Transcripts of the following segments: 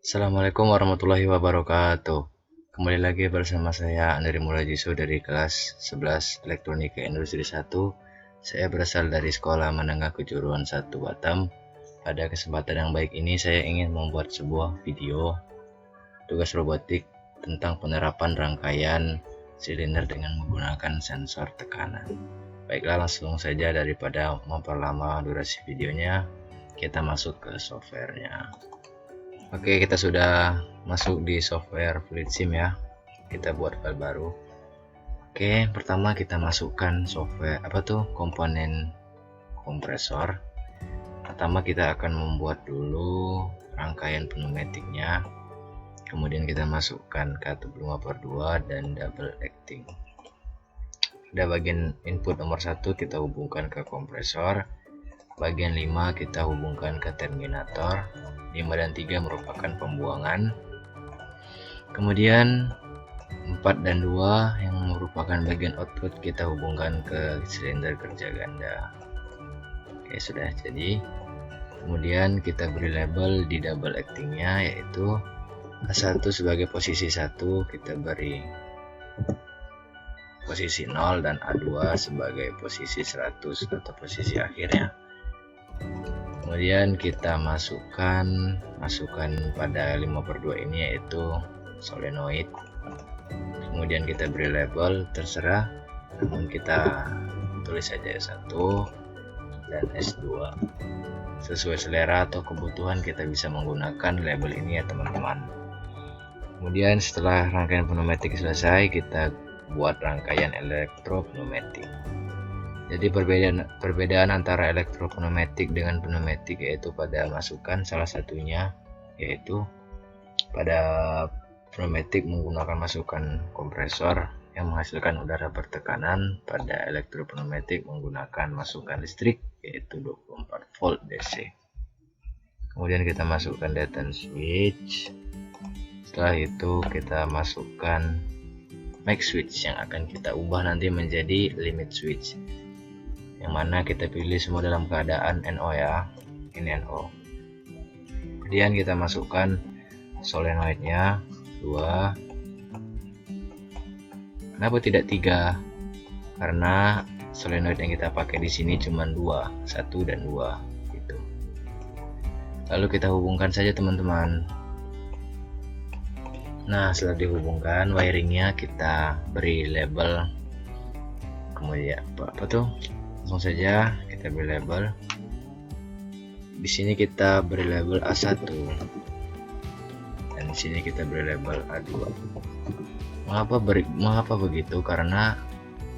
Assalamualaikum warahmatullahi wabarakatuh. Kembali lagi bersama saya Andri Mulajiso dari kelas 11 Elektronika Industri 1. Saya berasal dari Sekolah Menengah Kejuruan 1 Batam. Pada kesempatan yang baik ini saya ingin membuat sebuah video tugas robotik tentang penerapan rangkaian silinder dengan menggunakan sensor tekanan. Baiklah, langsung saja daripada memperlama durasi videonya, kita masuk ke softwarenya. Oke, kita sudah masuk di software FluidSim ya. Kita buat file baru. Oke, pertama kita masukkan software komponen kompresor. Pertama kita akan membuat dulu rangkaian pneumatiknya. Kemudian kita masukkan katup 5/2 dan double acting. Pada bagian input nomor 1 kita hubungkan ke kompresor. Bagian 5 kita hubungkan ke terminator. 5 dan 3 merupakan pembuangan. Kemudian 4 dan 2 yang merupakan bagian output kita hubungkan ke silinder kerja ganda. Oke, sudah jadi. Kemudian kita beri label di double actingnya, yaitu A1 sebagai posisi 1 kita beri posisi 0 dan A2 sebagai posisi 100 atau posisi akhirnya. Kemudian kita masukkan pada 5/2 ini, yaitu solenoid. Kemudian kita beri label terserah, namun kita tulis saja S1 dan S2 sesuai selera atau kebutuhan. Kita bisa menggunakan label ini ya teman-teman. Kemudian setelah rangkaian pneumatik selesai, kita buat rangkaian elektropneumatik. Jadi perbedaan antara elektropneumatik dengan pneumatik yaitu pada masukan salah satunya, yaitu pada pneumatik menggunakan masukan kompresor yang menghasilkan udara bertekanan, pada elektropneumatik menggunakan masukan listrik yaitu 24 volt DC. Kemudian kita masukkan detent switch. Setelah itu kita masukkan max switch yang akan kita ubah nanti menjadi limit switch, yang mana kita pilih semua dalam keadaan NO ya, ini NO. Kemudian kita masukkan solenoidnya 2. Kenapa tidak 3? Karena solenoid yang kita pakai di sini cuma 2, 1 dan 2 gitu. Lalu kita hubungkan saja teman-teman. Nah, setelah dihubungkan, wiringnya kita beri label. Kemudian langsung saja kita beri label. Di sini kita beri label A1 dan di sini kita beri label A2. Mengapa begitu? Karena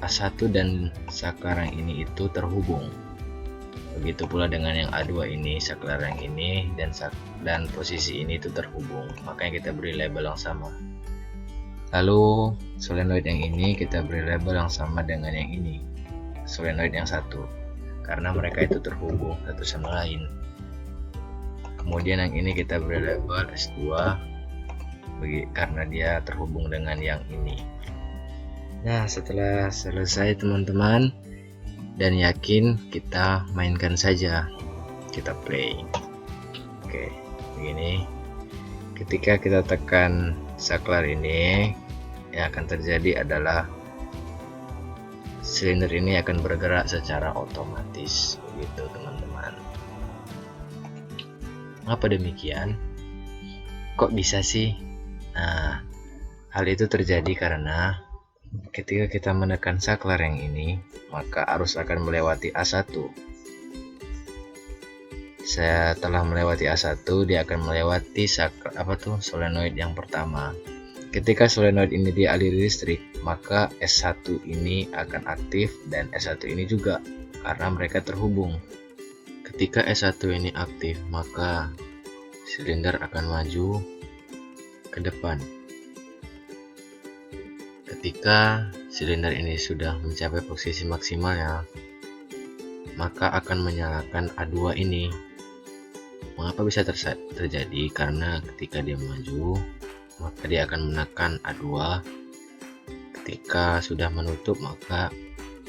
A1 dan saklar yang ini itu terhubung. Begitu pula dengan yang A2 ini, saklar yang ini dan posisi ini itu terhubung. Makanya kita beri label yang sama. Lalu solenoid yang ini kita beri label yang sama dengan yang ini, solenoid yang satu, karena mereka itu terhubung satu sama lain. Kemudian yang ini kita beri label S2 karena dia terhubung dengan yang ini. Nah, setelah selesai teman-teman dan yakin, kita mainkan saja, kita play. Oke, begini. Ketika kita tekan saklar ini, yang akan terjadi adalah silinder ini akan bergerak secara otomatis, begitu teman-teman. Mengapa demikian? Kok bisa sih? Nah, hal itu terjadi karena ketika kita menekan saklar yang ini, maka arus akan melewati A1. Setelah melewati A1, dia akan melewati solenoid yang pertama. Ketika solenoid ini dialiri listrik, maka S1 ini akan aktif dan S1 ini juga, karena mereka terhubung. Ketika S1 ini aktif, maka silinder akan maju ke depan. Ketika silinder ini sudah mencapai posisi maksimalnya, maka akan menyalakan A2 ini. Mengapa bisa terjadi? Karena ketika dia maju, maka dia akan menekan A2. Ketika sudah menutup, maka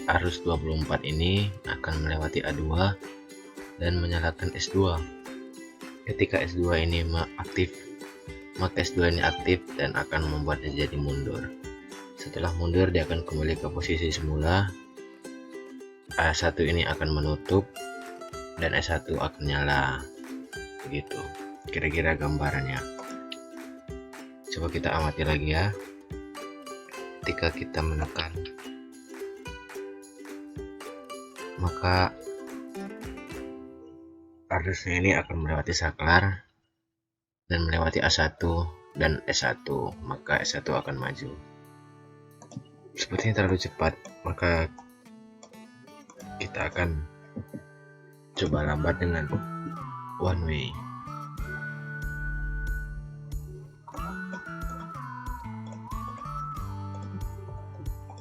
arus 24 ini akan melewati A2 dan menyalakan S2. Ketika S2 ini aktif, maka S2 ini aktif dan akan membuatnya jadi mundur. Setelah mundur, dia akan kembali ke posisi semula. A1 ini akan menutup dan S1 akan nyala. Begitu kira-kira gambarannya. Coba kita amati lagi ya. Ketika kita menekan, maka arusnya ini akan melewati saklar dan melewati A1 dan S1, maka S1 akan maju. Sepertinya terlalu cepat, maka kita akan coba lambat dengan one way.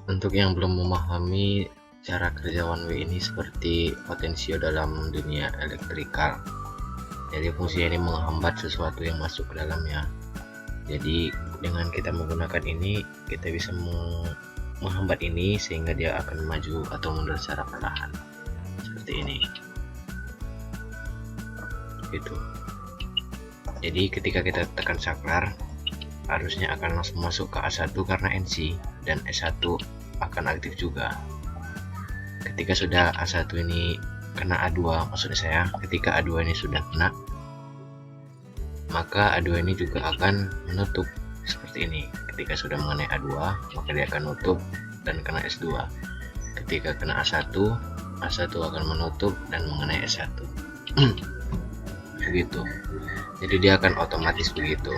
Untuk yang belum memahami cara kerja one way ini, seperti potensio dalam dunia elektrikal. Jadi fungsi ini menghambat sesuatu yang masuk ke dalamnya. Jadi dengan kita menggunakan ini, kita bisa menghambat ini sehingga dia akan maju atau mundur secara perlahan. Seperti ini. Gitu. Jadi ketika kita tekan saklar, arusnya akan langsung masuk ke A1 karena NC, dan S1 akan aktif juga. Ketika sudah A1 ini kena A2, maksudnya saya ketika A2 ini sudah kena, maka A2 ini juga akan menutup seperti ini. Ketika sudah mengenai A2, maka dia akan menutup dan kena S2. Ketika kena A1, A1 akan menutup dan mengenai S1. Begitu. Jadi dia akan otomatis begitu.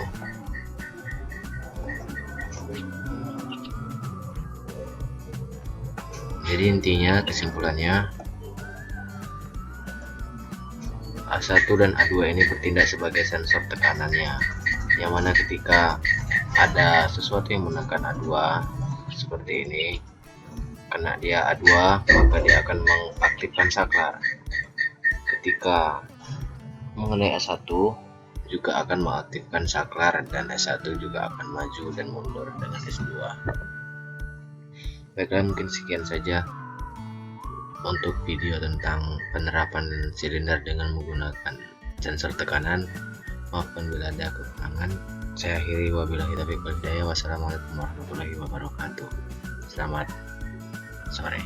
Jadi intinya, kesimpulannya, A1 dan A2 ini bertindak sebagai sensor tekanannya, yang mana ketika ada sesuatu yang menekan A2 seperti ini, kena dia A2, maka dia akan mengaktifkan saklar. Ketika mengenai S1 juga akan mengaktifkan saklar, dan S1 juga akan maju dan mundur dengan S2. Baiklah, mungkin sekian saja untuk video tentang penerapan silinder dengan menggunakan sensor tekanan. Maafkan bila ada kekurangan. Saya akhiri, wabillahi taufiq wal hidayah. Wassalamualaikum warahmatullahi wabarakatuh. Selamat sore.